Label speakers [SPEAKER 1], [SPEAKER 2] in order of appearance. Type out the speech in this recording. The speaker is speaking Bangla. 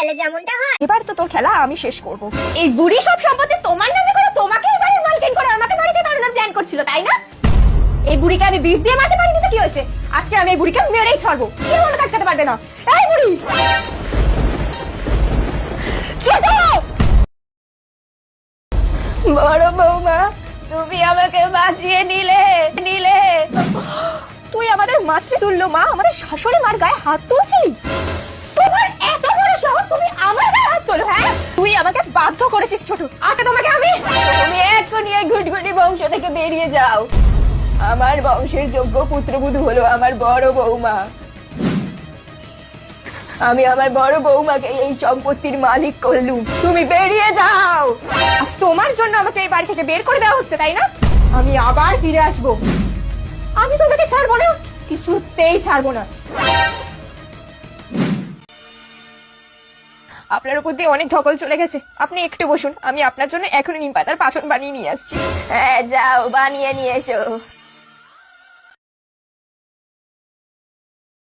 [SPEAKER 1] খেলে যেমনটা হয়।
[SPEAKER 2] এবার তো তোর খেলা আমি শেষ করব। এই বুড়ি সব সম্পত্তি তোমার নামে করে তোমাকে এবারে মালকিন করে আমাকে বাড়িতে তাড়ানোর প্ল্যান করছিল, তাই না? এই বুড়িকে আমি বিষ দিয়ে মারতে পারিনি তো কি হয়েছে? আজকে আমি এই বুড়িকে মেরেই ছাড়বো, কেউ আমাকে আটকাতে পারবে না। এই বুড়ি ছোট বড় বৌমা, তুমি আমাকে বাঁচিয়ে নিলে। তুই আমাদের মাতৃতুল্য মা, আমাদের শাশুড়ি মার গায়ে হাত তুলছিলি? তোমার এত বড় সাহস, তুমি আমার গায়ে হাত তোলো? হ্যাঁ, তুই আমাকে বাধ্য করেছিস ছোট। আচ্ছা তুমি এক্ষুনি এই ঘুটঘুটি বংশ থেকে বেরিয়ে যাও। আমার বংশের যোগ্য পুত্রবধূ হলো আমার বড় বৌমা। আমি আমার বড় বৌমাকে এই সম্পত্তির মালিক করলুম। তুমি বেরিয়ে যাও। আজ তোমার জন্য আমাকে এই বাড়ি থেকে বের করে দেওয়া হচ্ছে, তাই না? আমি আবার ফিরে আসবো। আমি তোমাকে ছাড়বো না, কিছুতেই ছাড়বো না। আপনার উপর দিয়ে অনেক ধকল চলে গেছে, আপনি একটু বসুন, আমি আপনার জন্য এখনই নিম পাতার পাচন বানিয়ে নিয়ে আসছি। হ্যাঁ যাও, বানিয়ে নিয়ে এসো।